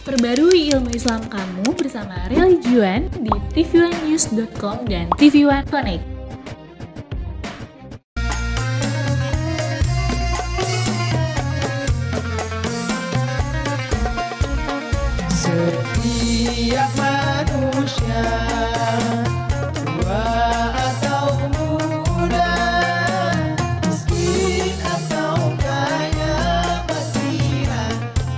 Perbarui ilmu Islam kamu bersama Religion di tv1news.com dan TV One Connect. Setiap manusia, tua atau muda, miskin atau kaya, pasti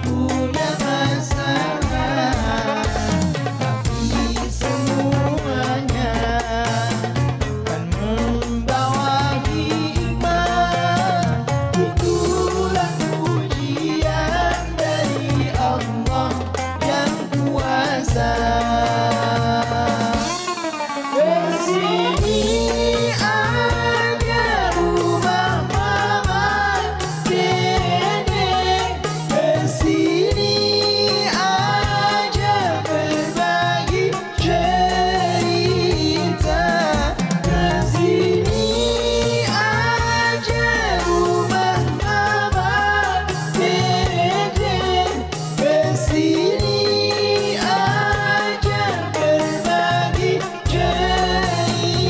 punya masalah. Tapi semuanya kan membawa hikmah. Itulah ujian dari Allah yang kuasa. Bersini aja rumah mama dede, bersini aja berbagi cerita, bersini aja rumah mama dede, bersini aja berbagi cerita,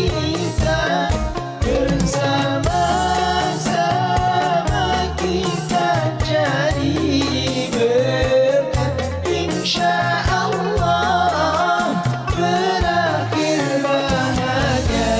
bersama-sama kita jadi berkat, insya Allah berakhir bahagia.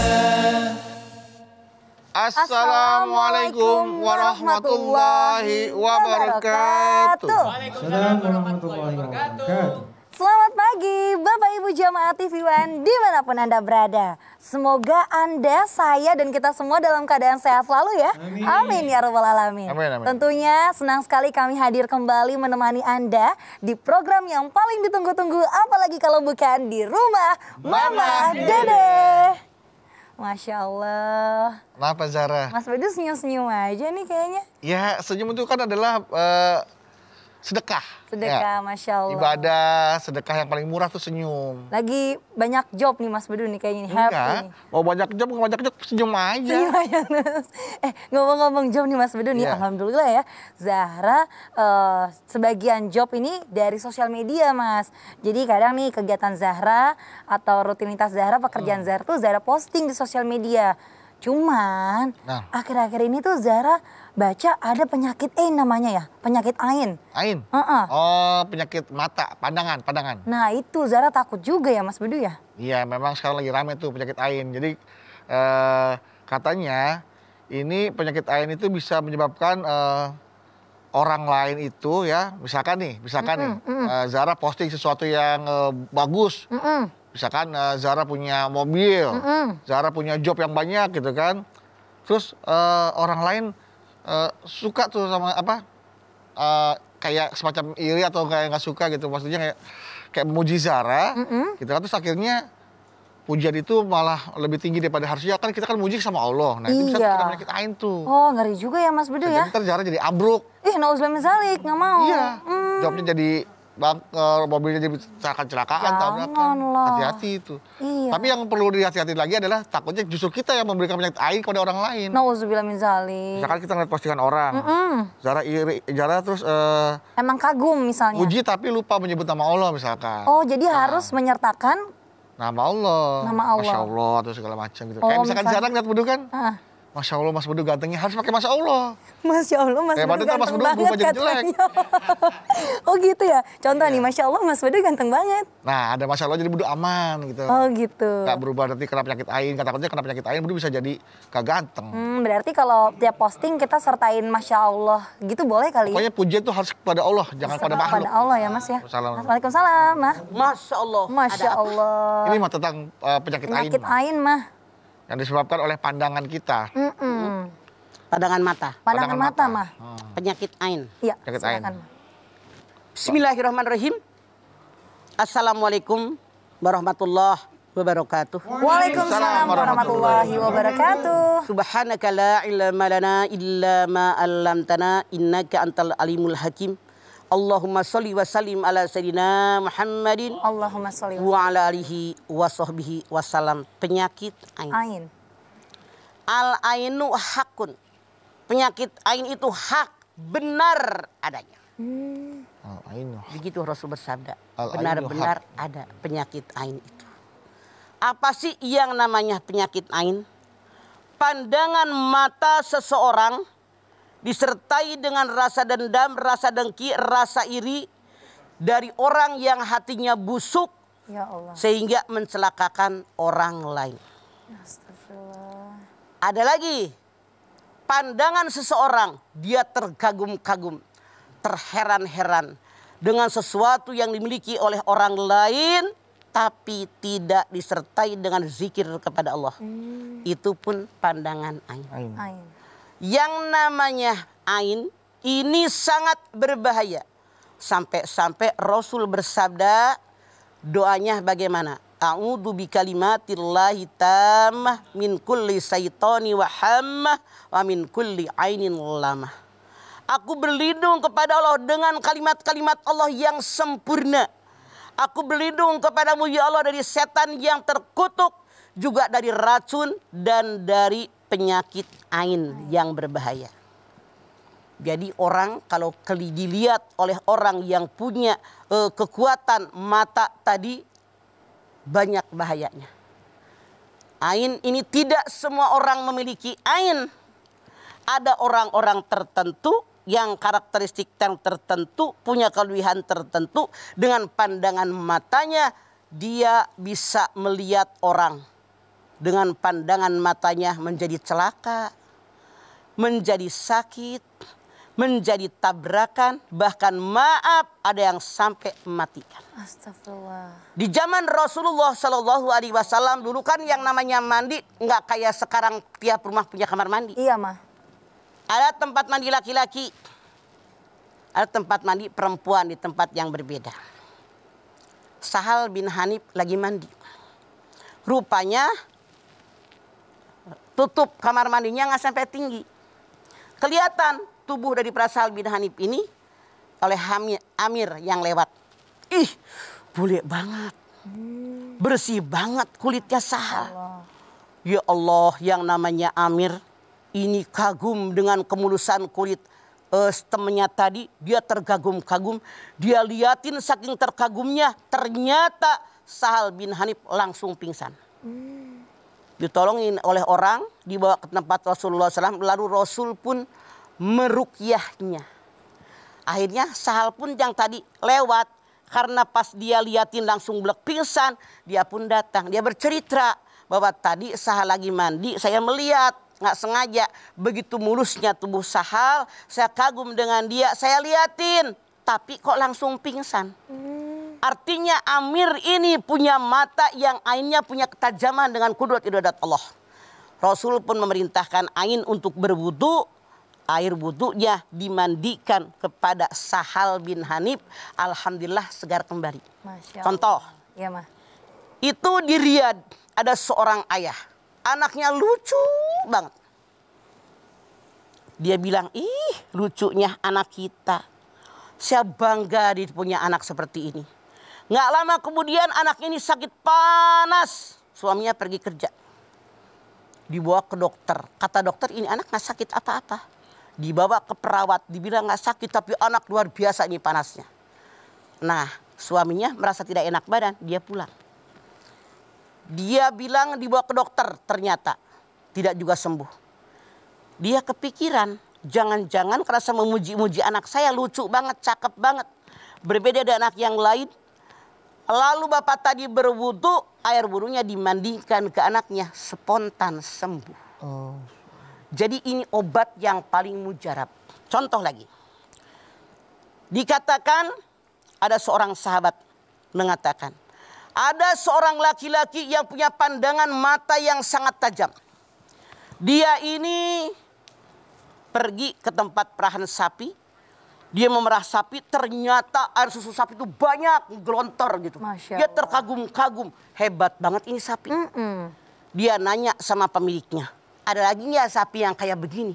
Assalamualaikum warahmatullahi wabarakatuh. Assalamualaikum warahmatullahi wabarakatuh. Selamat pagi Bapak Ibu Jamaah TV One dimanapun Anda berada. Semoga Anda, saya dan kita semua dalam keadaan sehat selalu ya. Amin ya rabbal alamin. Amin, amin. Tentunya senang sekali kami hadir kembali menemani Anda di program yang paling ditunggu-tunggu, apalagi kalau bukan di rumah Mama Dede. Masya Allah. Kenapa Zara? Mas Bedu senyum-senyum aja nih kayaknya. Ya senyum itu kan adalah sedekah. Sedekah, Ya. Masya Allah. Ibadah, sedekah yang paling murah tuh senyum. Lagi banyak job nih Mas Bedu nih kayaknya nih, happy Enggak, nih. mau banyak job, mau banyak job, senyum aja. Iya, ya, terus. Ngomong-ngomong job nih Mas Bedu nih, Iya. alhamdulillah ya. Zahra sebagian job ini dari sosial media Mas. Jadi kadang nih kegiatan Zahra atau rutinitas Zahra, pekerjaan Zahra tuh Zahra posting di sosial media. Cuman Nah. akhir-akhir ini tuh Zahra baca ada penyakit namanya ya, penyakit ain. Ain? Heeh. Oh penyakit mata, pandangan. Nah itu Zahra takut juga ya Mas Bedu ya. Iya memang sekarang lagi rame tuh penyakit Ain. Jadi katanya ini penyakit Ain itu bisa menyebabkan orang lain itu ya, misalkan Zara posting sesuatu yang bagus. Misalkan Zara punya mobil, Zara punya job yang banyak gitu kan. Terus orang lain suka tuh sama kayak semacam iri atau kayak nggak suka gitu. Maksudnya kayak memuji Zara gitu kan. Terus akhirnya pujian itu malah lebih tinggi daripada harusnya. Kan kita kan muji sama Allah. Nah itu bisa Iya. kena penyakit Ain tuh. Oh ngeri juga ya Mas Bedu ya. Jadi ntar Zara jadi ambruk. Nauzubillah min zalik, nggak mau. Iya, jobnya jadi mobilnya jadi kecelakaan, tabrakan. Janganlah. Hati-hati itu. Iya. Tapi yang perlu dihati-hati lagi adalah takutnya justru kita yang memberikan penyakit Ain kepada orang lain. Nauzubillah min zalik. Misalkan kita ngeliat postingan orang, Zara iri, Zara terus Emang kagum misalnya. puji tapi lupa menyebut nama Allah misalkan. Oh jadi harus menyertakan. Nama Allah. Nama Allah. Masya Allah terus segala macam gitu. Oh, Kayak misalkan misalnya. Zara ngeliat Bedu kan, Ah, Masya Allah Mas Bedu gantengnya harus pakai Masya Allah. Masya Allah Mas Padahal Bedu ntar Mas ganteng Bedu berubah banget jadi jelek. katanya. Oh gitu ya. Contoh Iya. nih Masya Allah Mas Bedu ganteng banget. Nah ada Masya Allah jadi Bedu aman gitu. Oh gitu. Gak berubah nanti kena penyakit Ain, takutnya kena penyakit Ain Bedu bisa jadi gak ganteng. Berarti kalau tiap posting kita sertain Masya Allah gitu boleh kali ya? Pokoknya pujian tuh harus kepada Allah, jangan pada makhluk. Pada Allah ya Mas ya. Waalaikumsalam. Waalaikumsalam Mah. Masya Allah. Masya Allah. Ini mah tentang penyakit Ain Penyakit mah, ain mah. yang disebabkan oleh pandangan kita. Pandangan mata, Pandangan mata mah. penyakit ain. Iya, Penyakit ain. silakan. Bismillahirrahmanirrahim. Assalamualaikum warahmatullahi wabarakatuh. Waalaikumsalam warahmatullahi wabarakatuh. Subhanaka la ilma lana illa ma 'allamtana innaka antal alimul hakim. Allahumma sholli wa sallim ala sayyidina Muhammadin Allahumma sholli wa ala alihi wa sahbihi wasallam. Penyakit ain. ain. Al ainu hakun. Penyakit ain itu hak, benar adanya. Al-ainu. Begitu Rasul bersabda. Al-ainu Benar-benar ada penyakit ain itu. Apa sih yang namanya penyakit ain? Pandangan mata seseorang disertai dengan rasa dendam, rasa dengki, rasa iri dari orang yang hatinya busuk Ya Allah. sehingga mencelakakan orang lain. Astagfirullah. Ada lagi pandangan seseorang, dia terkagum-kagum, terheran-heran dengan sesuatu yang dimiliki oleh orang lain tapi tidak disertai dengan zikir kepada Allah. Itu pun pandangan ain. Ain. Yang namanya ain ini sangat berbahaya. Sampai-sampai Rasul bersabda, doanya bagaimana? A'udzu bikalimatillahi tammah min kulli syaitani wa hammah wa min kulli ainin lamah. Aku berlindung kepada Allah dengan kalimat-kalimat Allah yang sempurna. Aku berlindung kepadamu ya Allah dari setan yang terkutuk, juga dari racun dan dari penyakit ain yang berbahaya. Jadi orang kalau dilihat oleh orang yang punya kekuatan mata tadi, banyak bahayanya. Ain ini tidak semua orang memiliki ain. Ada orang-orang tertentu yang karakteristik yang tertentu, punya kelebihan tertentu, dengan pandangan matanya dia bisa melihat orang. Dengan pandangan matanya menjadi celaka, menjadi sakit, menjadi tabrakan, bahkan maaf ada yang sampai mematikan. Astagfirullah. Di zaman Rasulullah Shallallahu Alaihi Wasallam dulu kan yang namanya mandi nggak kayak sekarang tiap rumah punya kamar mandi. Iya mah. Ada tempat mandi laki-laki, ada tempat mandi perempuan di tempat yang berbeda. Sahal bin Hanif lagi mandi. Rupanya tutup kamar mandinya nggak sampai tinggi. Kelihatan tubuh dari Sahal bin Hanif ini oleh Amir yang lewat. Ih, bule banget. Bersih banget kulitnya Sahal. Ya Allah, yang namanya Amir ini kagum dengan kemulusan kulit temennya tadi. Dia terkagum-kagum. Dia liatin saking terkagumnya. Ternyata Sahal bin Hanif langsung pingsan. Ditolongin oleh orang. Dibawa ke tempat Rasulullah SAW. Lalu Rasul pun merukyahnya. Akhirnya Sahal pun yang tadi lewat. Karena pas dia liatin langsung blek pingsan. Dia pun datang. Dia bercerita bahwa tadi Sahal lagi mandi. Saya melihat. Nggak sengaja begitu mulusnya tubuh Sahal, saya kagum dengan dia, saya liatin, tapi kok langsung pingsan. Artinya Amir ini punya mata yang ainnya punya ketajaman dengan kudrat iradat Allah. Rasul pun memerintahkan ain untuk berwudu, air wudunya dimandikan kepada Sahal bin Hanif, alhamdulillah segar kembali. Masya Allah. Contoh, Iya mah. itu di Riyadh ada seorang ayah. Anaknya lucu banget. Dia bilang, ih lucunya anak kita. Saya bangga dia punya anak seperti ini. Nggak lama kemudian anak ini sakit panas. Suaminya pergi kerja. Dibawa ke dokter. Kata dokter ini anak nggak sakit apa-apa. Dibawa ke perawat. Dibilang nggak sakit tapi anak luar biasa ini panasnya. Nah suaminya merasa tidak enak badan. Dia pulang. Dia bilang dibawa ke dokter, ternyata tidak juga sembuh. Dia kepikiran, jangan-jangan kerasa memuji-muji anak saya, lucu banget, cakep banget. Berbeda dengan anak yang lain. Lalu bapak tadi berwudu, air wudunya dimandikan ke anaknya, spontan sembuh. Jadi ini obat yang paling mujarab. Contoh lagi. Dikatakan ada seorang sahabat mengatakan, ada seorang laki-laki yang punya pandangan mata yang sangat tajam. Dia ini pergi ke tempat perahan sapi. Dia memerah sapi, ternyata air susu sapi itu banyak, gelontor gitu. Masya Dia Allah. terkagum-kagum, hebat banget ini sapi. Dia nanya sama pemiliknya, ada lagi nggak sapi yang kayak begini?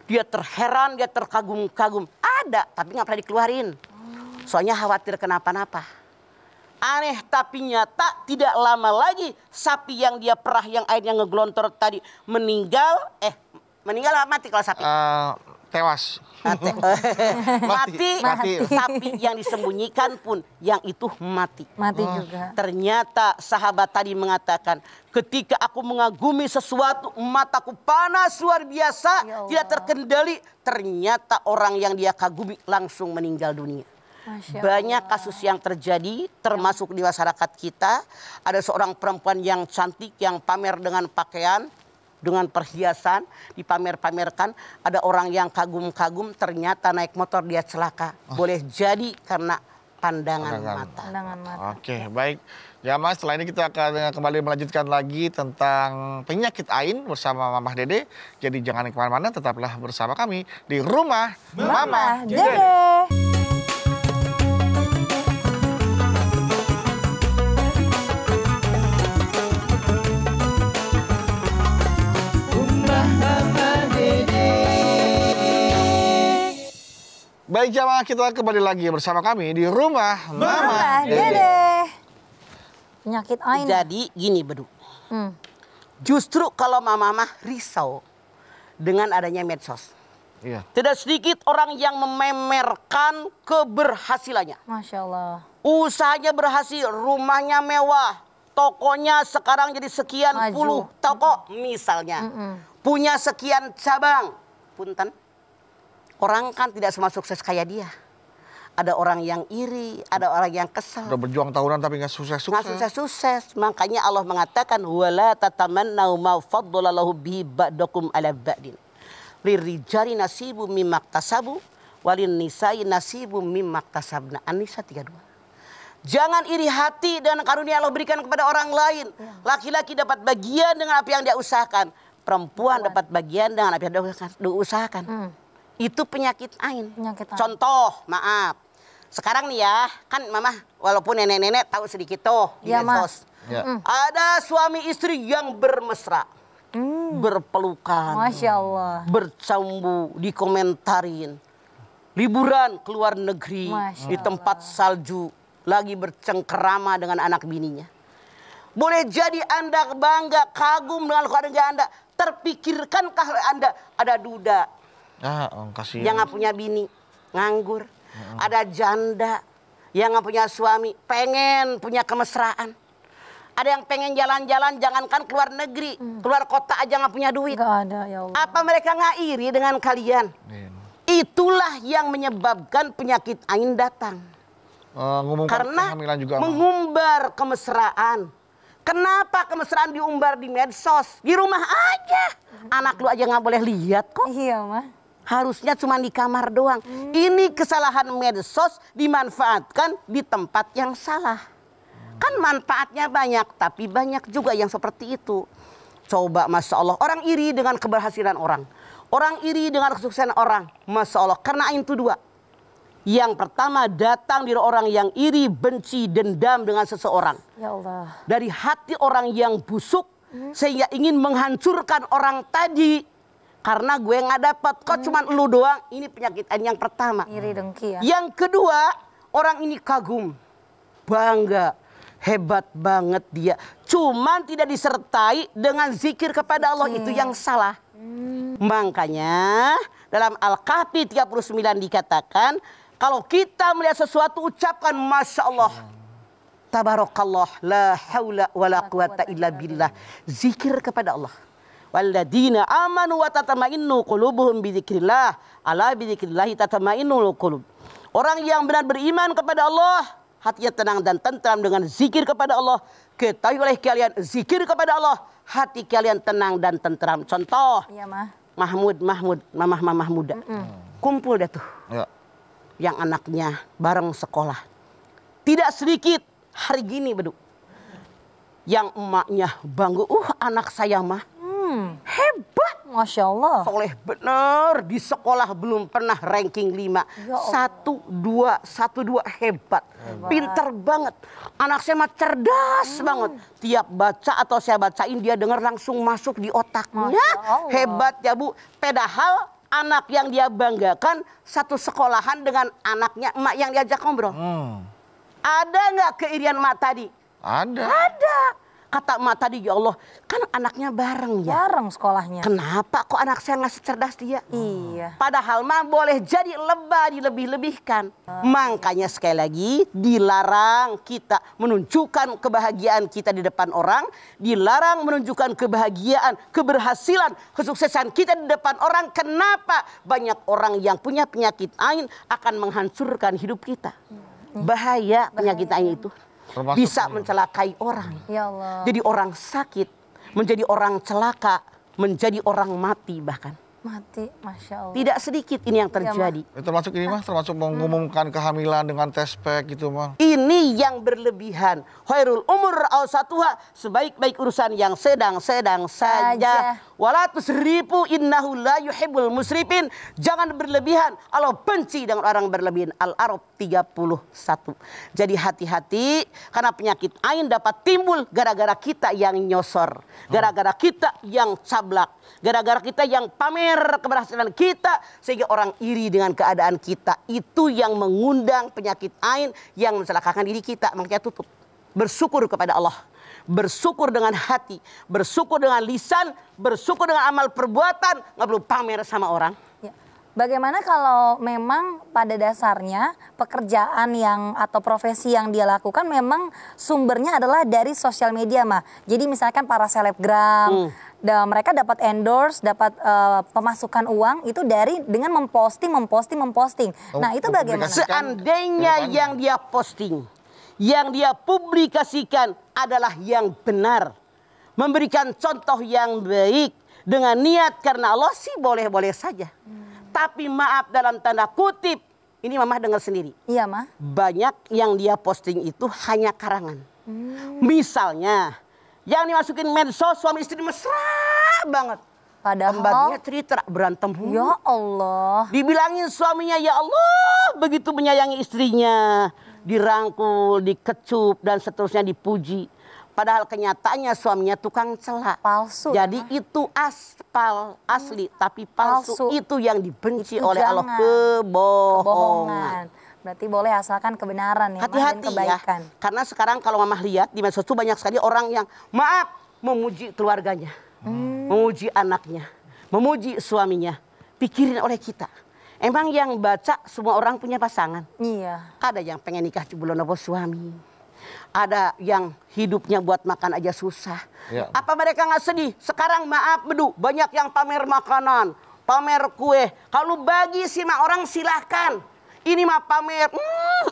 Dia terheran, dia terkagum-kagum. Ada, tapi nggak pernah dikeluarin. Soalnya khawatir kenapa-napa. Aneh tapi nyata, tidak lama lagi sapi yang dia perah yang airnya ngegelontor tadi meninggal. Meninggal apa mati kalau sapi? tewas. Mati. Sapi yang disembunyikan pun yang itu mati. Mati juga. Ternyata sahabat tadi mengatakan, ketika aku mengagumi sesuatu, mataku panas luar biasa, Ya Allah. tidak terkendali. Ternyata orang yang dia kagumi langsung meninggal dunia. Masya Banyak kasus yang terjadi, termasuk di masyarakat kita. Ada seorang perempuan yang cantik, yang pamer dengan pakaian, dengan perhiasan, dipamer-pamerkan. Ada orang yang kagum-kagum, ternyata naik motor dia celaka. Boleh jadi karena pandangan mata. Pandangan mata. Oke, baik. Ya Mas, setelah ini kita akan kembali melanjutkan lagi tentang penyakit ain bersama Mamah Dede. Jadi jangan kemana-mana, tetaplah bersama kami di Rumah Mamah Dede. Baik jamaah, kita kembali lagi bersama kami di Rumah Mamah Dede. Penyakit ain. Jadi gini Bedu, Hmm. justru kalau mama risau dengan adanya medsos. Iya. Tidak sedikit orang yang memamerkan keberhasilannya. Masya Allah. Usahanya berhasil, rumahnya mewah, tokonya sekarang jadi sekian Maju. puluh toko misalnya. Punya sekian cabang. Punten, orang kan tidak semua sukses kayak dia. Ada orang yang iri, ada orang yang kesal. Udah berjuang tahunan tapi nggak sukses-sukses. Nggak sukses-sukses. Makanya Allah mengatakan wala tatamannau ma faddalallahu bihi ba'dakum ala ba'din. Lirijali nasibu mimma iktasabu walin nisa'i nasibu mimma iktasabna. An-Nisa 32. Jangan iri hati dengan karunia Allah berikan kepada orang lain. Laki-laki dapat bagian dengan apa yang dia usahakan. Perempuan dapat bagian dengan apa yang dia usahakan. Itu penyakit ain. Penyakit ain. Contoh, maaf. Sekarang nih ya, kan mama walaupun nenek-nenek tahu sedikit tuh di Ya, Ma. medsos. Ya. Ada suami istri yang bermesra, berpelukan, Masya Allah. bercambu, dikomentarin. Liburan ke luar negeri, Masya di tempat salju, lagi bercengkerama dengan anak bininya. Boleh jadi Anda bangga, kagum dengan keluarga Anda. Terpikirkankah Anda ada duda Kasihan. yang nggak punya bini, nganggur. Ada janda yang nggak punya suami, pengen punya kemesraan. Ada yang pengen jalan-jalan, jangankan keluar negeri, keluar kota aja nggak punya duit. Gak ada ya Allah. Apa mereka nggak iri dengan kalian? Iya. Itulah yang menyebabkan penyakit ain datang. Ngumumkan Karena kehamilan juga. mengumbar kemesraan. Kenapa kemesraan diumbar di medsos? Di rumah aja. Anak lu aja nggak boleh lihat kok. Iya mah. Harusnya cuma di kamar doang. Ini kesalahan medsos dimanfaatkan di tempat yang salah. Kan manfaatnya banyak, tapi banyak juga yang seperti itu. Coba Masya Allah, orang iri dengan keberhasilan orang. Orang iri dengan kesuksesan orang. Masya Allah, karena ain itu dua. Yang pertama datang dari orang yang iri, benci, dendam dengan seseorang. Ya Allah. Dari hati orang yang busuk, sehingga ingin menghancurkan orang tadi. Karena gue nggak dapat, kok cuman lu doang. Ini penyakit ain yang pertama. Iri dengki ya. Yang kedua, orang ini kagum, bangga, hebat banget dia. Cuman tidak disertai dengan zikir kepada Allah, itu yang salah. Makanya dalam Al-Kahfi 39 dikatakan, kalau kita melihat sesuatu ucapkan Masya Allah. Tabarakallah, la haula wa la quwata illa billah. Zikir kepada Allah. Walladzina amanu wa tatma'innu qulubuhum bidzikrillah. Ala bidzikrillah tatma'innul qulub. Orang yang benar beriman kepada Allah, hatinya tenang dan tentram dengan zikir kepada Allah. Ketahui oleh kalian, zikir kepada Allah, hati kalian tenang dan tentram. Contoh, Iya mah. mamah muda. Kumpul dah tuh. Ya. Yang anaknya bareng sekolah. Tidak sedikit hari gini Bedu. Yang emaknya bangga, anak saya mah hebat. Masya Allah. Soleh bener, di sekolah belum pernah ranking 5. Ya Allah. 1, 2 hebat. Pinter banget. Anak saya mah cerdas banget. Tiap baca atau saya bacain dia dengar langsung masuk di otaknya. Masya Allah. Hebat ya Bu. Padahal anak yang dia banggakan satu sekolahan dengan anaknya emak yang diajak ngobrol. Ada nggak keirian emak tadi? Ada. Ada. Kata emak tadi, ya Allah, kan anaknya bareng ya. Bareng sekolahnya. Kenapa kok anak saya nggak secerdas dia? Iya. Padahal mah boleh jadi lebah, dilebih-lebihkan. Makanya sekali lagi dilarang kita menunjukkan kebahagiaan kita di depan orang. Dilarang menunjukkan kebahagiaan, keberhasilan, kesuksesan kita di depan orang. Kenapa? Banyak orang yang punya penyakit ain akan menghancurkan hidup kita. Bahaya penyakit ain itu. Termasuk Bisa ini. mencelakai orang. Ya Allah. Jadi orang sakit, menjadi orang celaka, menjadi orang mati bahkan. Mati, Masya Allah. Tidak sedikit ini yang terjadi. Termasuk ini mah, termasuk mengumumkan kehamilan dengan tes pack gitu mah. Ini yang berlebihan. Khairul umur awsatuha, sebaik-baik urusan yang sedang-sedang saja. Wala tusrifu innahu la yuhibbul musrifin. Jangan berlebihan. Allah benci dengan orang berlebihan. Al-Araf 31. Jadi hati-hati karena penyakit ain dapat timbul gara-gara kita yang nyosor. Gara-gara kita yang cablak. Gara-gara kita yang pamer keberhasilan kita sehingga orang iri dengan keadaan kita. Itu yang mengundang penyakit ain yang mencelakakan diri kita. Makanya tutup. Bersyukur kepada Allah. Bersyukur dengan hati, bersyukur dengan lisan, bersyukur dengan amal perbuatan, nggak perlu pamer sama orang. Ya. Bagaimana kalau memang pada dasarnya pekerjaan yang atau profesi yang dia lakukan memang sumbernya adalah dari sosial media, mah. Jadi misalkan para selebgram, dan mereka dapat endorse, dapat pemasukan uang itu dari dengan memposting. Nah itu bagaimana? Seandainya yang dia posting, yang dia publikasikan adalah yang benar, memberikan contoh yang baik dengan niat karena Allah sih boleh-boleh saja. Tapi maaf dalam tanda kutip, ini Mama dengar sendiri. Iya, Mah. Banyak yang dia posting itu hanya karangan. Misalnya, yang dimasukin medsos suami istri mesra banget. Padahal Pembaginya cerita berantem. ya Allah. Dibilangin suaminya, ya Allah begitu menyayangi istrinya. Dirangkul, dikecup, dan seterusnya dipuji. Padahal kenyataannya suaminya tukang celak. Palsu. Jadi itu asli, tapi palsu. Itu yang dibenci Itu oleh Allah, jangan. kebohongan. Berarti boleh asalkan kebenaran ya, Mah, dan Hati-hati ya, kebaikan. karena sekarang kalau Mama lihat di medsos itu banyak sekali orang yang maaf memuji keluarganya, memuji anaknya, memuji suaminya. Pikirin oleh kita. Emang yang baca semua orang punya pasangan? Iya. Ada yang pengen nikah belum dapat suami. Ada yang hidupnya buat makan aja susah. Ya. Apa mereka nggak sedih? Sekarang maaf bedu, banyak yang pamer makanan, pamer kue. Kalau bagi sih orang silahkan. Ini mah pamer,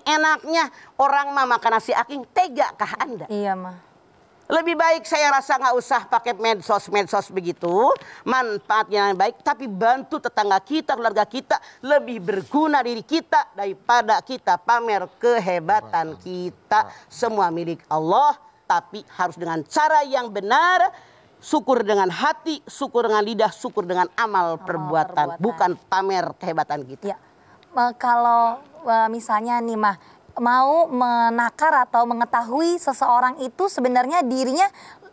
enaknya orang mah makan nasi aking. Tegakah Anda? Iya, Mah. Lebih baik saya rasa nggak usah pakai medsos begitu. Manfaatnya yang baik, tapi bantu tetangga kita, keluarga kita. Lebih berguna diri kita daripada kita pamer kehebatan kita. Semua milik Allah, tapi harus dengan cara yang benar. Syukur dengan hati, syukur dengan lidah, syukur dengan amal perbuatan. Bukan pamer kehebatan kita. Ya. Kalau misalnya nih, Mah, mau menakar atau mengetahui seseorang itu sebenarnya dirinya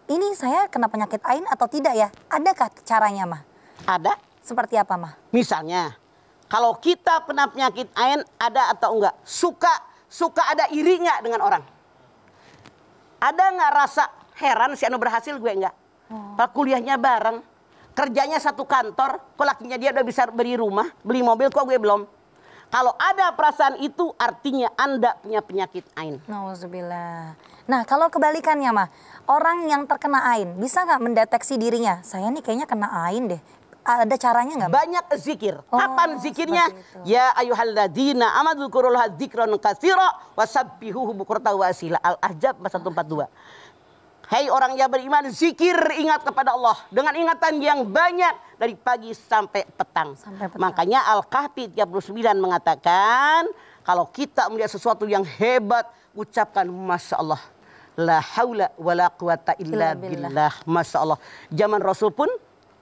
ini saya kena penyakit ain atau tidak ya? Adakah caranya, Mah? Ada. Seperti apa, Mah? Misalnya, kalau kita kena penyakit ain ada atau enggak? Suka ada iri nggak dengan orang? Ada nggak rasa heran si anu berhasil gue enggak? Pak kuliahnya bareng, kerjanya satu kantor, kok lakinya dia udah bisa beli rumah, beli mobil, kok gue belum? Kalau ada perasaan itu artinya Anda punya penyakit ain. Nauzubillah. Nah, kalau kebalikannya, Mah, orang yang terkena ain bisa nggak mendeteksi dirinya? Saya nih kayaknya kena ain deh. Ada caranya nggak, Mah? Banyak zikir. Kapan zikirnya? seperti itu. Ya ayyuhalladzina amanu dzkurullaha dzikran katsira wasabbihuhu bukratan wa asila. Al-Ahzab 142. Hai orang yang beriman, zikir, ingat kepada Allah dengan ingatan yang banyak dari pagi sampai petang. Makanya Al-Kahfi 39 mengatakan kalau kita melihat sesuatu yang hebat, ucapkan Masya Allah. La haula wa la quwata illa billah. Masya Allah. Zaman Rasul pun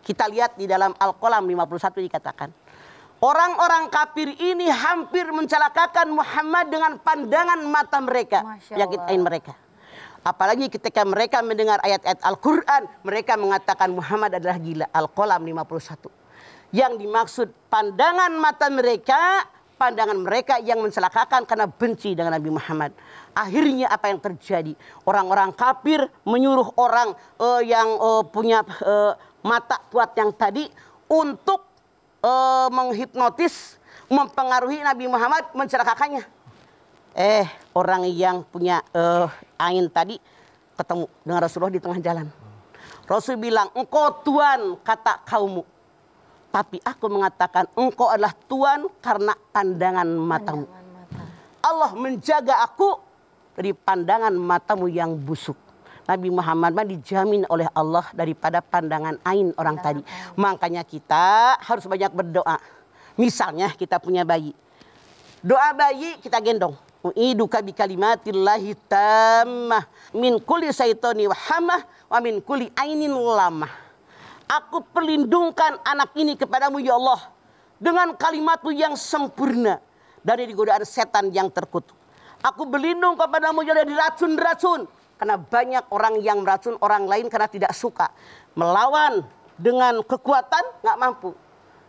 kita lihat di dalam Al-Qalam 51 dikatakan. Orang-orang kafir ini hampir mencelakakan Muhammad dengan pandangan mata mereka. Penyakit ain mereka. Apalagi ketika mereka mendengar ayat-ayat Al-Quran, mereka mengatakan Muhammad adalah gila. Al-Qalam 51. Yang dimaksud pandangan mata mereka pandangan mereka yang mencelakakan karena benci dengan Nabi Muhammad. Akhirnya apa yang terjadi? Orang-orang kafir menyuruh orang yang punya mata kuat yang tadi untuk menghipnotis, mempengaruhi Nabi Muhammad, mencelakakannya. Orang yang punya ain tadi ketemu dengan Rasulullah di tengah jalan. Rasul bilang, engkau Tuhan kata kaummu. Tapi aku mengatakan engkau adalah Tuhan karena pandangan matamu. Allah menjaga aku dari pandangan matamu yang busuk. Nabi Muhammad dijamin oleh Allah daripada pandangan ain orang tadi. Makanya kita harus banyak berdoa. Misalnya kita punya bayi. Doa bayi kita gendong. U'iduka bi kalimatillahi tammah min kulli syaitani wa hamah wa min kulli ainin lamah. Aku perlindungkan anak ini kepadamu ya Allah dengan kalimatmu yang sempurna dari godaan setan yang terkutuk. Aku berlindung kepadamu ya Allah dari racun-racun. Karena banyak orang yang meracun orang lain karena tidak suka. Melawan dengan kekuatan nggak mampu.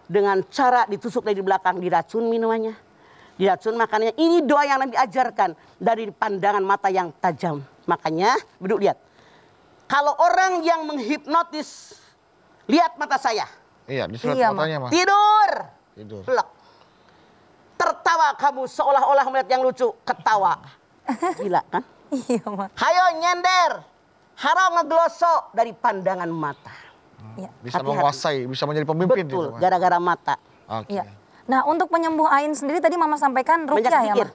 Dengan cara ditusuk dari belakang, diracun minumannya. Diracun makanannya. Ini doa yang Nabi ajarkan dari pandangan mata yang tajam. Makanya, duduk lihat. Kalau orang yang menghipnotis, lihat mata saya. Iya, diserap matanya, Mas. Tidur. Tidur. Tertawa kamu seolah-olah melihat yang lucu. Ketawa. Gila kan? Iya, Ma. Hayo nyender. Haram ngeglosok dari pandangan mata. Bisa Hati-hati. menguasai, bisa menjadi pemimpin. Betul, gitu, Mas. gara-gara mata. Oke. Iya. Nah, untuk penyembuh ain sendiri tadi Mama sampaikan ruqyah ya, zikir.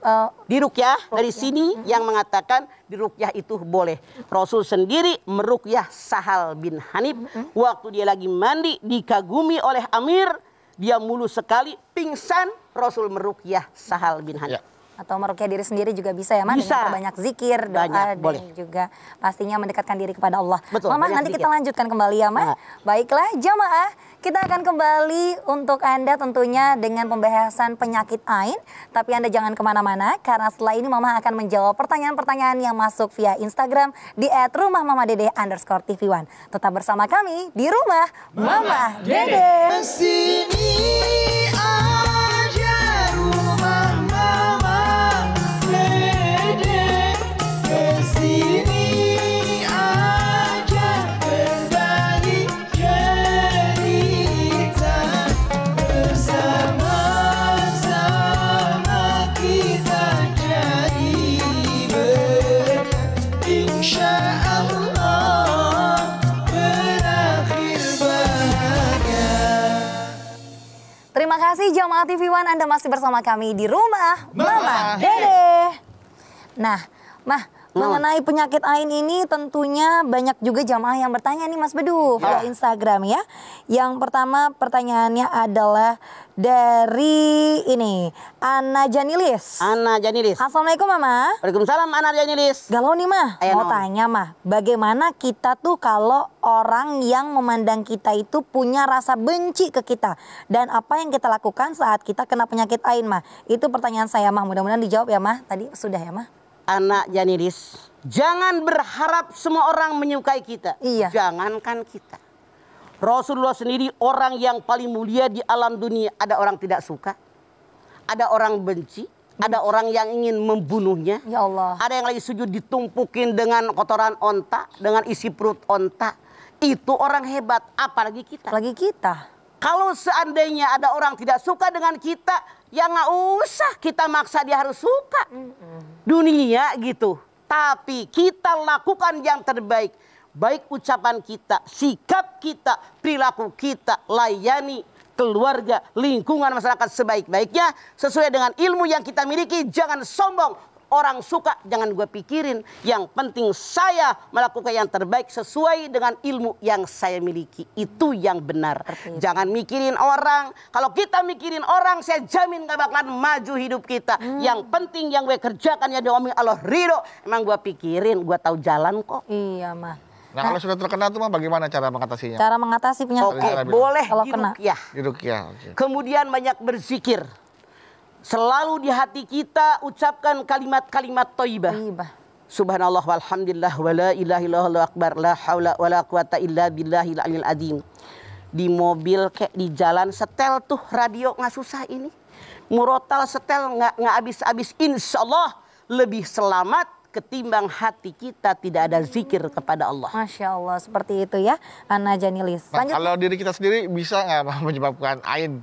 Ma? Di ruqyah dari sini yang mengatakan di ruqyah itu boleh. Rasul sendiri meruqyah Sahal bin Hanif waktu dia lagi mandi, dikagumi oleh Amir, dia mulus sekali, pingsan, Rasul meruqyah Sahal bin Hanif. Ya. Atau meruqyah diri sendiri juga bisa ya, Ma? Bisa. Dengan banyak zikir, doa, Banyak, dan boleh. juga pastinya mendekatkan diri kepada Allah. Betul, Mama, banyak nanti zikir. kita lanjutkan kembali ya, Ma. Nah. Baiklah, jamaah. Kita akan kembali untuk Anda tentunya dengan pembahasan penyakit ain. Tapi Anda jangan kemana-mana, karena setelah ini Mama akan menjawab pertanyaan-pertanyaan yang masuk via Instagram di @rumahmamadede_tv1. Tetap bersama kami di Rumah Mama Dede. Sini aja rumah Mama Dede. Kesini aja berbagi cerita. Bersama-sama kita jadi berkah. Insya Allah berakhir bahagia. Terima kasih jamaah TV One, Anda masih bersama kami di Rumah Mama Dede. Nah, Mah, mengenai penyakit ain ini tentunya banyak juga jamaah yang bertanya nih Mas Bedu via Instagram ya. Yang pertama pertanyaannya adalah dari ini, Ana Janilis. Ana Janilis. Assalamualaikum Mama. Waalaikumsalam Ana Janilis. Galau nih Mah, Ayo, mau Nom. tanya Mah, bagaimana kita tuh kalau orang yang memandang kita itu punya rasa benci ke kita, dan apa yang kita lakukan saat kita kena penyakit ain Mah? Itu pertanyaan saya Mah, mudah-mudahan dijawab ya Mah. Tadi sudah ya Mah? Anak Janilis, jangan berharap semua orang menyukai kita. Iya. Jangankan kita. Rasulullah sendiri orang yang paling mulia di alam dunia. Ada orang tidak suka, ada orang benci, ada orang yang ingin membunuhnya. Ya Allah. Ada yang lagi sujud ditumpukin dengan kotoran onta, dengan isi perut onta. Itu orang hebat, apalagi kita. Lagi kita. Kalau seandainya ada orang tidak suka dengan kita, ya nggak usah kita maksa dia harus suka. Dunia gitu. Tapi kita lakukan yang terbaik. Baik ucapan kita, sikap kita, perilaku kita, layani keluarga, lingkungan masyarakat sebaik-baiknya. Sesuai dengan ilmu yang kita miliki, jangan sombong. Orang suka, jangan gue pikirin. Yang penting saya melakukan yang terbaik sesuai dengan ilmu yang saya miliki. Itu yang benar. Jangan mikirin orang. Kalau kita mikirin orang, saya jamin gak bakalan maju hidup kita. Yang penting yang gue kerjakan ya doa Allah ridho. Emang gue pikirin, gue tahu jalan kok. Iya Mah. Nah, kalau sudah terkena tuh Mah bagaimana cara mengatasinya? Cara mengatasi penyakit Oke, Cara bilang. boleh Kalau kena. diruqyah. Diruqyah, oke. Kemudian banyak berzikir. Selalu di hati kita ucapkan kalimat-kalimat thayyibah. Ibah. Subhanallah walhamdulillah wala ilaha illallah akbar la haula wala quwata illa billahil aliyil azim. Di mobil kayak di jalan setel tuh radio nggak susah ini. murotal setel nggak habis-habis, insya Allah lebih selamat ketimbang hati kita tidak ada zikir kepada Allah. Masya Allah, seperti itu ya, Ana Janilis. Nah, kalau diri kita sendiri bisa nggak menyebabkan ain?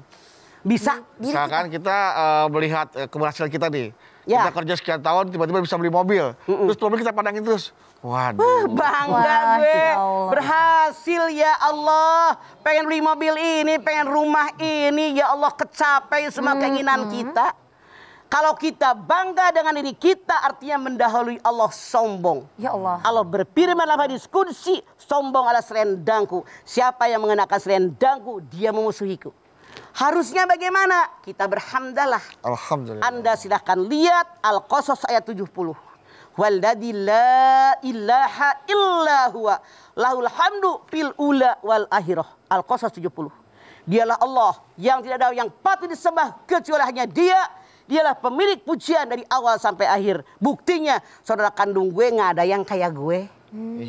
Bisa. Misalkan kita melihat keberhasilan kita nih. Ya. Kita kerja sekian tahun, tiba-tiba bisa beli mobil. Terus mobil kita pandangin terus. Waduh. Bangga gue, Masya Allah. berhasil ya Allah. Pengen beli mobil ini, pengen rumah ini, ya Allah kecapai semua keinginan kita. Kalau kita bangga dengan diri kita, artinya mendahului Allah sombong. Ya Allah. Allah berfirman dalam hadis qudsi, sombong adalah selendangku. Siapa yang mengenakan selendangku, dia memusuhiku. Harusnya bagaimana? Kita berhamdalah. Alhamdulillah. Anda silahkan lihat Al-Qasas ayat 70. Walladzi la ilaha illa huwa lahul hamdu fil ula wal akhirah. Al-Qasas 70. Dialah Allah yang tidak ada yang patut disembah kecuali hanya Dia. Dialah pemilik pujian dari awal sampai akhir. Buktinya saudara kandung gue nggak ada yang kayak gue.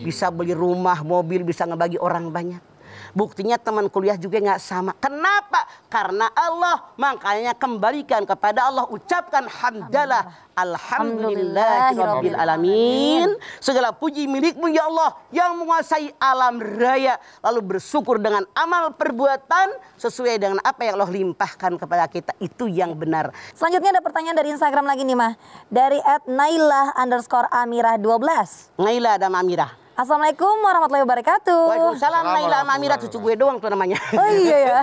Bisa beli rumah, mobil, bisa ngebagi orang banyak. Buktinya teman kuliah juga nggak sama. Kenapa? Karena Allah. Makanya kembalikan kepada Allah. Ucapkan hamdalah. Alhamdulillahirabbil alamin. Segala puji milikmu ya Allah yang menguasai alam raya. Lalu bersyukur dengan amal perbuatan sesuai dengan apa yang Allah limpahkan kepada kita. Itu yang benar. Selanjutnya ada pertanyaan dari Instagram lagi nih Mah. Dari @nailah_amirah12. Naila dan Amirah. Assalamualaikum warahmatullahi wabarakatuh. Waalaikumsalam. Naila sama Amirah, cucu gue doang tuh namanya. Oh iya ya.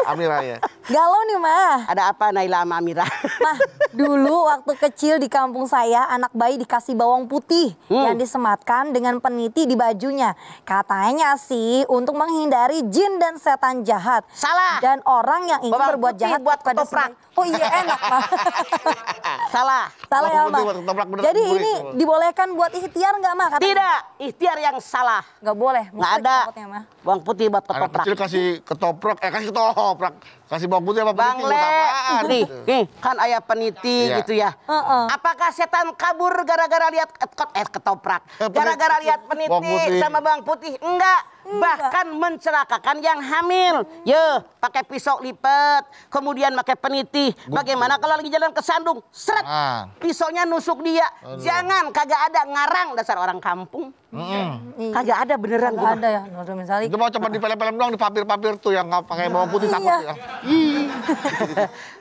Amira ya. Galau nih Mah. Ada apa Naila sama Amirah? Mah, dulu waktu kecil di kampung saya anak bayi dikasih bawang putih yang disematkan dengan peniti di bajunya. Katanya sih untuk menghindari jin dan setan jahat. Salah. Dan orang yang ingin Bawang berbuat putih jahat buat pada ketoprak. sendiri. Oh iya enak Mah. Salah. Salah ya Bawang Mah. putih buat ketoprak, bener, Jadi gurih ini tuh. dibolehkan buat ikhtiar nggak Mah? Katanya. Tidak. Ikhtiar yang salah. Nggak boleh. Nggak musyrik ada. takutnya, Mah. Bawang putih buat Anak ketoprak. kecil kasih ketoprak, kasih ketoprak. Kasih bawang putih apa Bang peniti Le, buat apaan? nih kan ayah peniti Iya. gitu ya. Apakah setan kabur gara-gara lihat ketoprak? Gara-gara lihat Bawang peniti putih. sama bawang putih? Enggak. Bahkan mencelakakan yang hamil. Ye, pakai pisau lipat, kemudian pakai peniti. Bagaimana kalau lagi jalan ke sandung? Seret, Ah. pisaunya nusuk dia. Jangan, kagak ada, ngarang dasar orang kampung. Kagak ada beneran. Nggak ada ya. Nurul Salik. Itu mau cuma di film-film doang, di papir-papir tuh yang nggak pakai bawang putih takut ya.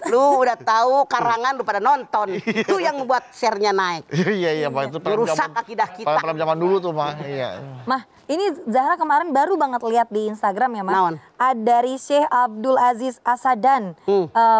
Lu udah tahu karangan lu pada nonton. Itu yang membuat share-nya naik. Iya, Pak. Itu Merusak akidah kita. Film zaman dulu tuh, Pak. Iya. Mah, ini Zahra kemarin baru banget lihat di Instagram ya, Mah. Naon? Dari Syekh Abdul Aziz Asadan.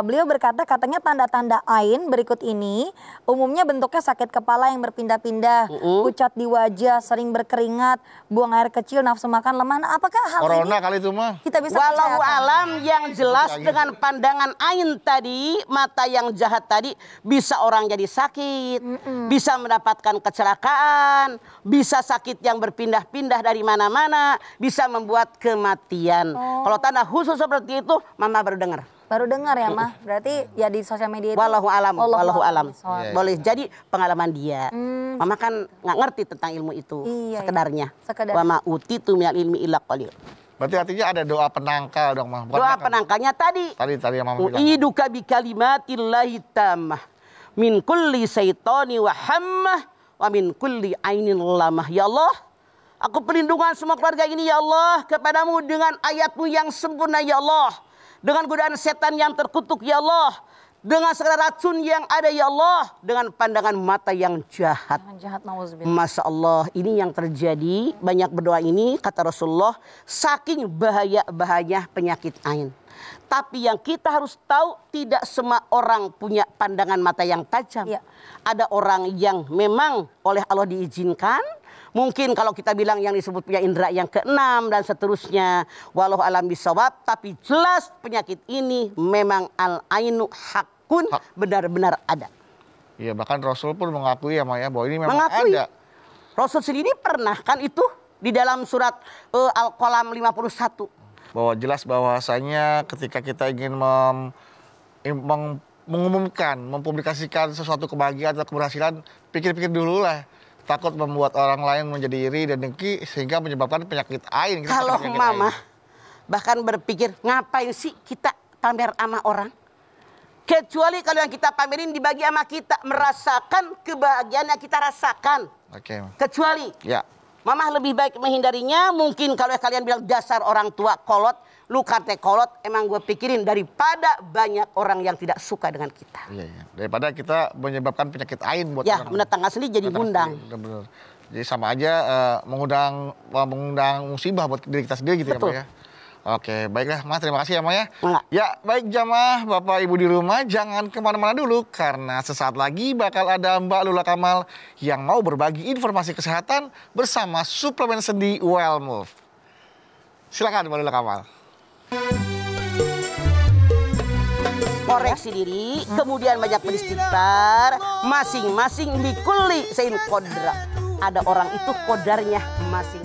Beliau berkata katanya tanda-tanda ain berikut ini umumnya bentuknya sakit kepala yang berpindah-pindah, pucat di wajah, sering berkeringat, buang air kecil, nafsu makan lemah. Nah, apakah hal Corona ini kali itu mah. kita bisa Walau percayakan? alam yang jelas dengan pandangan ain tadi, mata yang jahat tadi, bisa orang jadi sakit, bisa mendapatkan kecelakaan, bisa sakit yang berpindah-pindah dari mana-mana, bisa membuat kematian. Kalau tanda khusus seperti itu, Mama baru dengar. Baru dengar ya, Mah. Berarti ya di sosial media itu. Wallahu alam, wallahu alam. Bisawab. Boleh jadi pengalaman dia. Mama kan nggak ngerti tentang ilmu itu, Iya, sekedarnya. Sekedar. Wa ma utitu minal ilmi illa qalil. Berarti artinya ada doa penangkal dong, Mah. Bukan Doa kan? penangkalnya tadi. Tadi yang Mama bilang. U'iduka bi kalimatillahi tammah min kulli syaitani wa hammah wa min kulli ainin lamah. Ya Allah, aku perlindungan semua keluarga ini ya Allah kepadamu dengan ayat-Mu yang sempurna ya Allah. Dengan godaan setan yang terkutuk ya Allah. Dengan segala racun yang ada ya Allah. Dengan pandangan mata yang jahat. Jangan jahat, nauzubillah. Masya Allah, ini yang terjadi. Banyak berdoa ini, kata Rasulullah, saking bahaya-bahaya penyakit ain. Tapi yang kita harus tahu, tidak semua orang punya pandangan mata yang tajam. Iya. Ada orang yang memang oleh Allah diizinkan. Mungkin kalau kita bilang yang disebut punya indera yang keenam dan seterusnya. Walau alam bisawab, tapi jelas penyakit ini memang al-ainu hakun, benar-benar ada. Iya, bahkan Rasul pun mengakui ya, Maya, bahwa ini memang Mengakui. ada. Sendiri pernah kan itu di dalam surat Al-Qalam 51. Bahwa jelas bahwasanya ketika kita ingin mengumumkan, mempublikasikan sesuatu kebahagiaan atau keberhasilan, pikir-pikir dulu lah. Takut membuat orang lain menjadi iri dan dengki sehingga menyebabkan penyakit ain. Kita Kalau takut penyakit Mama ain. bahkan berpikir ngapain sih kita pamer sama orang? Kecuali kalau yang kita pamerin dibagi sama kita, merasakan kebahagiaan yang kita rasakan. Oke. Kecuali, Ya. Mamah lebih baik menghindarinya. Mungkin kalau kalian bilang dasar orang tua kolot, lu kate kolot, emang gue pikirin daripada banyak orang yang tidak suka dengan kita. Iya, iya. Daripada kita menyebabkan penyakit ain buat Ya, orang. mendatangkan sendiri jadi bundang. Benar-benar. Jadi sama aja mengundang musibah buat diri kita sendiri gitu Betul. ya, Pak ya. Oke, baiklah Mas, terima kasih ya, Mas ya. Enggak. Ya, baik jamaah, Bapak Ibu di rumah, jangan kemana-mana dulu. Karena sesaat lagi bakal ada Mbak Lula Kamal yang mau berbagi informasi kesehatan bersama suplemen sendi Well Move. Silakan Mbak Lula Kamal. Koreksi diri, kemudian banyak beristighfar, masing-masing bikulli sein kodra. Ada orang itu kodarnya masing.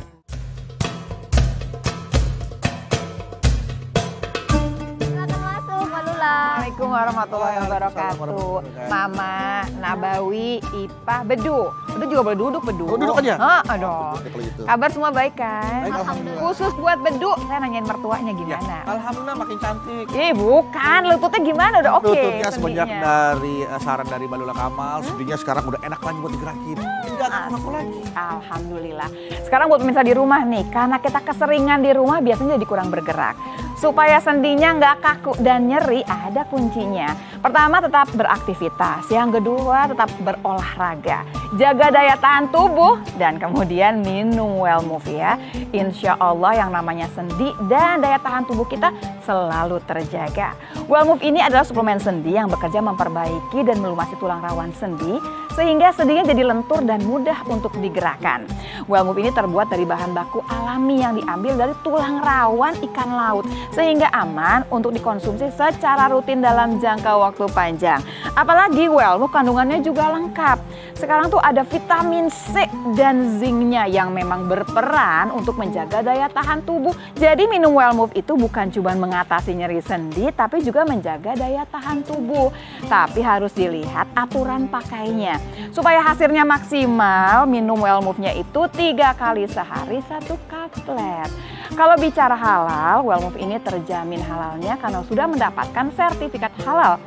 Assalamualaikum warahmatullahi wabarakatuh. Mama, Nabawi, Ipah, Bedu. Bedu juga boleh duduk, Bedu. Oh, duduk aja? Aduh. Kalau gitu. Kabar semua baik kan? Baik, alhamdulillah. Khusus buat Bedu, saya nanyain mertuanya gimana. Alhamdulillah makin cantik. Bukan, lututnya gimana? Udah oke. Lututnya semenjak sendinya. dari saran dari Mbak Lula Kamal, sendinya sekarang udah enak lagi buat digerakin. Enggak aku lagi. Alhamdulillah. Sekarang buat pemirsa di rumah nih, karena kita keseringan di rumah biasanya jadi kurang bergerak. Supaya sendinya nggak kaku dan nyeri, ada kuncinya. Pertama, tetap beraktivitas. Yang kedua, tetap berolahraga. Jaga daya tahan tubuh dan kemudian minum Well Move ya. Insya Allah yang namanya sendi dan daya tahan tubuh kita selalu terjaga. Well Move ini adalah suplemen sendi yang bekerja memperbaiki dan melumasi tulang rawan sendi sehingga sendinya jadi lentur dan mudah untuk digerakkan. Well Move ini terbuat dari bahan baku alami yang diambil dari tulang rawan ikan laut sehingga aman untuk dikonsumsi secara rutin dalam jangka waktu panjang. Apalagi Well Move kandungannya juga lengkap. Sekarang tuh ada vitamin C dan zincnya yang memang berperan untuk menjaga daya tahan tubuh. Jadi minum Well Move itu bukan cuma mengatasi nyeri sendi, tapi juga menjaga daya tahan tubuh. Tapi harus dilihat aturan pakainya. Supaya hasilnya maksimal, minum Well Move-nya itu 3 kali sehari 1 kaplet. Kalau bicara halal, Well Move ini terjamin halalnya karena sudah mendapatkan sertifikat halal.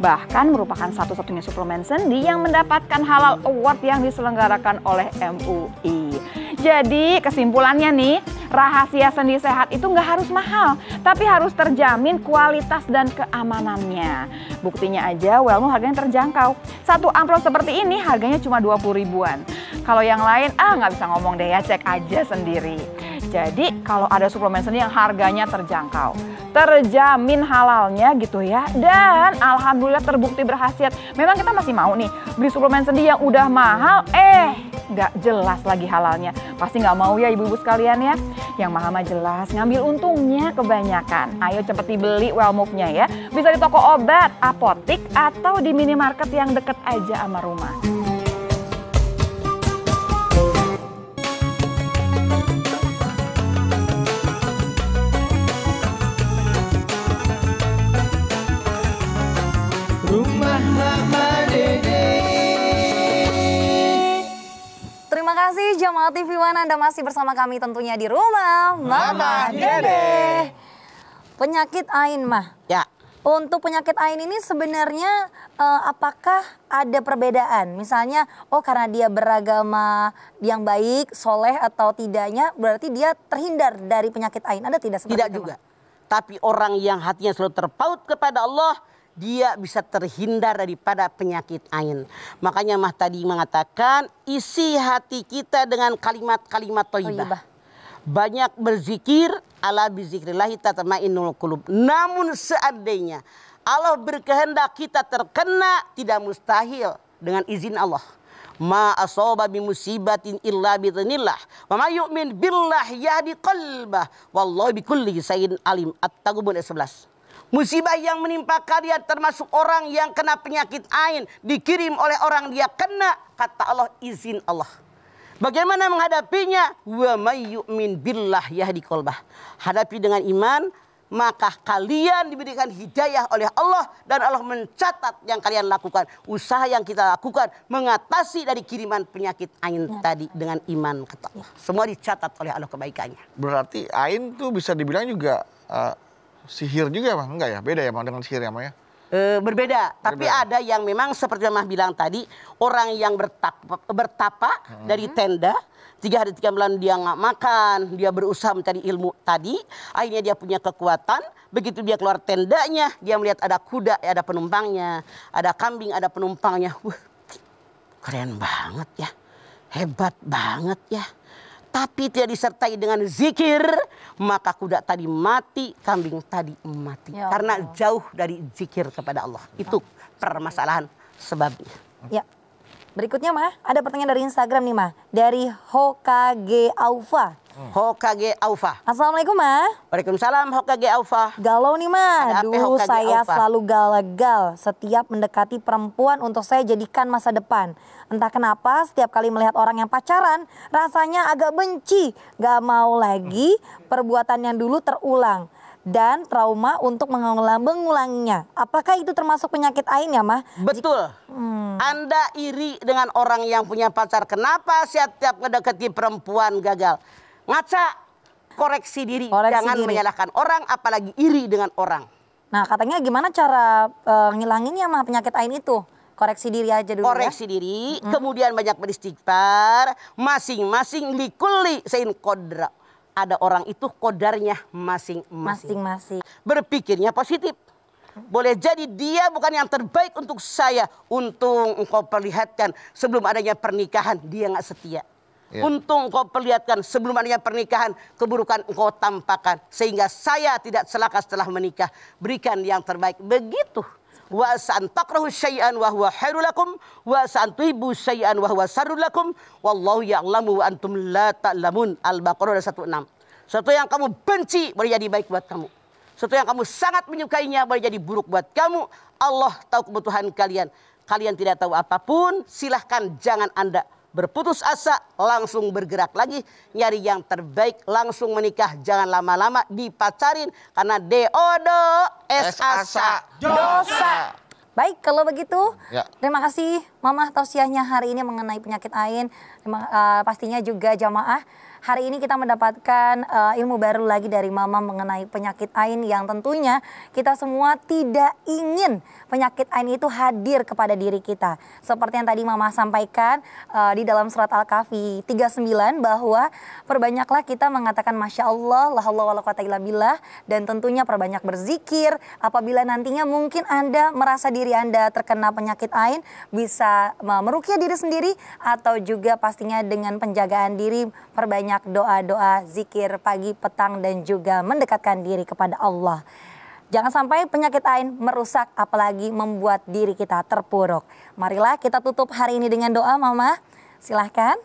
Bahkan merupakan satu-satunya suplemen sendi yang mendapatkan halal award yang diselenggarakan oleh MUI. Jadi kesimpulannya nih, rahasia sendi sehat itu nggak harus mahal, tapi harus terjamin kualitas dan keamanannya. Buktinya aja Well Move harganya terjangkau. Satu amplop seperti ini harganya cuma 20 ribuan. Kalau yang lain, nggak bisa ngomong deh ya, cek aja sendiri. Jadi kalau ada suplemen sendi yang harganya terjangkau, terjamin halalnya gitu ya, dan alhamdulillah terbukti berkhasiat. Memang kita masih mau nih beli suplemen sendi yang udah mahal, nggak jelas lagi halalnya. Pasti nggak mau ya ibu-ibu sekalian ya. Yang mahal mah jelas, ngambil untungnya kebanyakan. Ayo cepet dibeli Well Move-nya ya. Bisa di toko obat, apotik, atau di minimarket yang deket aja sama rumah. Rumah Mama Dede. Terima kasih Jamaah TV One, Anda masih bersama kami tentunya di rumah Mama Dede. Penyakit ain mah. Ya. Untuk penyakit ain ini sebenarnya apakah ada perbedaan? Misalnya, karena dia beragama yang baik, soleh atau tidaknya, berarti dia terhindar dari penyakit ain. Ada tidak seperti Tidak itu, juga. Ma? Tapi orang yang hatinya selalu terpaut kepada Allah, dia bisa terhindar daripada penyakit ain. Makanya Mah tadi mengatakan, isi hati kita dengan kalimat-kalimat thayyibah. Banyak berzikir, ala bizikrillahi tatma'innul qulub. Namun seandainya Allah berkehendak kita terkena, tidak mustahil dengan izin Allah. Ma asaba bi musibatin illa bi idznillah wa may yu'min billah yahdi qalbah wallahu bikulli syai'in alim. At-Taghabun 11. Musibah yang menimpa kalian termasuk orang yang kena penyakit ain, dikirim oleh orang dia kena, kata Allah izin Allah. Bagaimana menghadapinya? Wa may yu'min billah yahdi qalbah. Hadapi dengan iman, maka kalian diberikan hidayah oleh Allah dan Allah mencatat yang kalian lakukan. Usaha yang kita lakukan mengatasi dari kiriman penyakit ain tadi dengan iman, kata Allah. Semua dicatat oleh Allah kebaikannya. Berarti ain tuh bisa dibilang juga sihir juga Bang? Enggak ya? Beda ya Bang dengan sihir ya Bang ya? berbeda. Tapi ada yang memang seperti Mama bilang tadi, orang yang bertapa dari tenda, 3 hari 3 malam dia nggak makan, dia berusaha mencari ilmu tadi, akhirnya dia punya kekuatan. Begitu dia keluar tendanya, dia melihat ada kuda, ada penumpangnya, ada kambing, ada penumpangnya. Keren banget ya, hebat banget ya. Tapi tidak disertai dengan zikir, maka kuda tadi mati, kambing tadi mati. Ya karena Allah. jauh dari zikir kepada Allah. Itu permasalahan sebabnya. Ya. Berikutnya Mah, ada pertanyaan dari Instagram nih Mah. Dari Hokage Aufa. Hokage Aufa. Assalamualaikum Mah. Waalaikumsalam Hokage Aufa. Galau nih Mah. Ada apa, Dulu Hokage saya Aufa? selalu gagal setiap mendekati perempuan untuk saya jadikan masa depan. Entah kenapa setiap kali melihat orang yang pacaran rasanya agak benci. Gak mau lagi perbuatan yang dulu terulang. Dan trauma untuk mengulanginya. Apakah itu termasuk penyakit ain ya Mah? Betul. Anda iri dengan orang yang punya pacar. Kenapa setiap mendekati perempuan gagal? Ngaca, koreksi diri. Koreksi Jangan diri. menyalahkan orang, apalagi iri dengan orang. Nah katanya gimana cara ngilanginnya Mah penyakit ain itu? Koreksi diri aja dulu Koreksi diri, kemudian banyak beristighfar. Masing-masing likulli sein kodra. Ada orang itu kodarnya ya. masing-masing. Masing-masing. Berpikirnya positif. Boleh jadi dia bukan yang terbaik untuk saya. Untung engkau perlihatkan sebelum adanya pernikahan dia nggak setia. Ya. Untung engkau perlihatkan sebelum adanya pernikahan keburukan engkau tampakkan. Sehingga saya tidak celaka setelah menikah. Berikan yang terbaik. Begitu. Wa sa'an takrahu syai'an wa huwa khairul lakum wa sa'an tuhibbu syai'an wa huwa syarrul lakum wallahu ya'lamu wa antum la ta'lamun. Al-Baqarah 16. Sesuatu yang kamu benci boleh jadi baik buat kamu. Sesuatu yang kamu sangat menyukainya boleh jadi buruk buat kamu. Allah tahu kebutuhan kalian. Kalian tidak tahu apapun, silahkan jangan Anda berputus asa, langsung bergerak lagi. Nyari yang terbaik, langsung menikah. Jangan lama-lama dipacarin. Karena deodo es asa. Dosa. Baik, kalau begitu, Ya. terima kasih Mama tausiahnya hari ini mengenai penyakit ain. Pastinya juga jamaah. Hari ini kita mendapatkan ilmu baru lagi dari Mama mengenai penyakit ain yang tentunya kita semua tidak ingin penyakit ain itu hadir kepada diri kita. Seperti yang tadi Mama sampaikan di dalam surat Al-Kahfi 39 bahwa perbanyaklah kita mengatakan Masya Allah, la haula wala quwata illa billah, dan tentunya perbanyak berzikir. Apabila nantinya mungkin Anda merasa diri Anda terkena penyakit ain, bisa meruqyah diri sendiri atau juga pastinya dengan penjagaan diri, perbanyak doa-doa, zikir pagi, petang, dan juga mendekatkan diri kepada Allah. Jangan sampai penyakit ain merusak apalagi membuat diri kita terpuruk. Marilah kita tutup hari ini dengan doa Mama. Silahkan.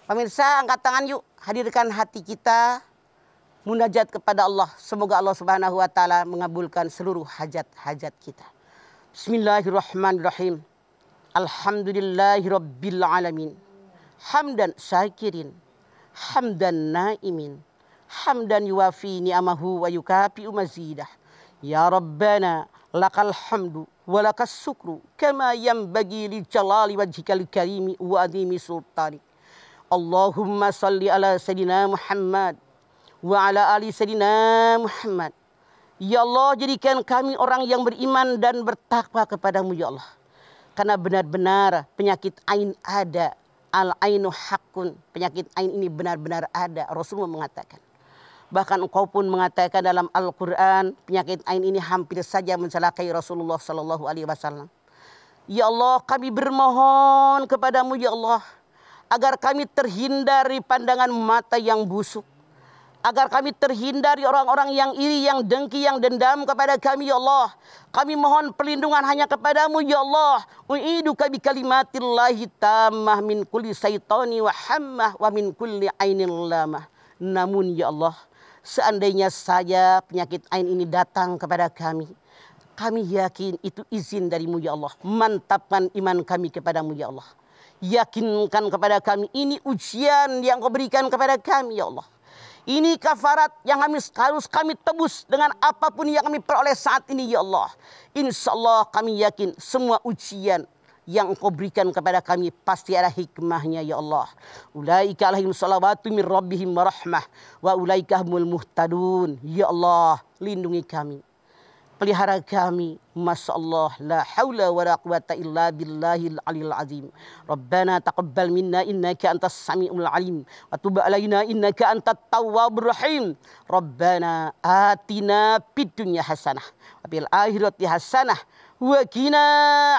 Pemirsa, angkat tangan yuk. Hadirkan hati kita. Munajat kepada Allah. Semoga Allah Subhanahu wa taala mengabulkan seluruh hajat-hajat kita. Bismillahirrahmanirrahim. Alhamdulillahirabbil alamin. Hamdan syakirin. Hamdan naimin. Hamdan yuwafi ni'amahu wa yukafi'u mazidah. Ya Rabbana lakal hamdu wa lakas syukru kama yanbaghi li jalali wajhikal karimi wa adhimi sultanik. Allahumma salli ala sayyidina Muhammad wa ala ali sayyidina Muhammad. Ya Allah, jadikan kami orang yang beriman dan bertakwa kepadamu ya Allah. Karena benar-benar penyakit ain ada. Al-ainu haqqun. Penyakit ain ini benar-benar ada. Rasulullah mengatakan. Bahkan engkau pun mengatakan dalam Al-Quran, penyakit ain ini hampir saja mencelakai Rasulullah SAW. Ya Allah, kami bermohon kepadamu ya Allah, agar kami terhindar dari pandangan mata yang busuk. Agar kami terhindar dari orang-orang yang iri, yang dengki, yang dendam kepada kami ya Allah. Kami mohon perlindungan hanya kepadamu ya Allah. U'iduka bi kalimatillahi tammah min kulli syaitani wa hammah wa min kulli ainin lamah. Namun ya Allah, seandainya saja penyakit ain ini datang kepada kami, kami yakin itu izin darimu ya Allah. Mantapkan iman kami kepadamu ya Allah. Yakinkan kepada kami ini ujian yang kau berikan kepada kami ya Allah. Ini kafarat yang harus kami tebus dengan apapun yang kami peroleh saat ini ya Allah. Insya Allah kami yakin semua ujian yang Engkau berikan kepada kami pasti ada hikmahnya ya Allah. Ulaika alaihim salawatu min rabbihim warahmah wa ulaika humul muhtadun. Ya Allah, lindungi kami. Pelihara kami, Masya Allah, la hawla wa la quwata illa billahil aliyil azim. Rabbana taqabbal minna innaka antas sami'ul alim. Wa tub alaina innaka antat tawwabur rahim. Rabbana atina fid dunya hasanah. Wa fil akhirati hasanah. Wa qina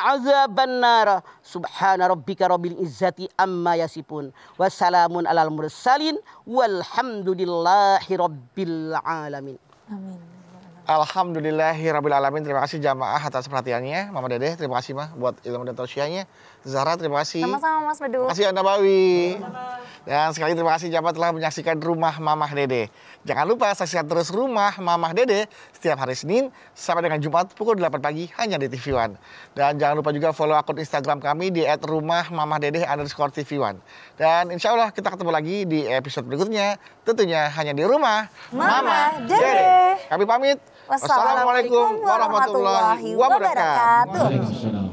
azaban nar. Subhana rabbika rabbil izzati amma yasifun. Wa salamun alal mursalin. Walhamdulillahi rabbil alamin. Amin. Alhamdulillahirrabbilalamin. Terima kasih jamaah atas perhatiannya. Mama Dede, terima kasih Mah buat ilmu dan tausiahnya. Zahra, terima kasih. Sama-sama Mas Bedu. Terima kasih Anda Bawi. Dan sekali terima kasih jamaah telah menyaksikan Rumah Mamah Dede. Jangan lupa saksikan terus Rumah Mamah Dede setiap hari Senin sampai dengan Jumat pukul 8 pagi hanya di TV One. Dan jangan lupa juga follow akun Instagram kami di @rumahmamahdede_TV1. Dan insya Allah kita ketemu lagi di episode berikutnya. Tentunya hanya di Rumah Mamah Dede. Kami pamit. Wassalamualaikum warahmatullahi wabarakatuh.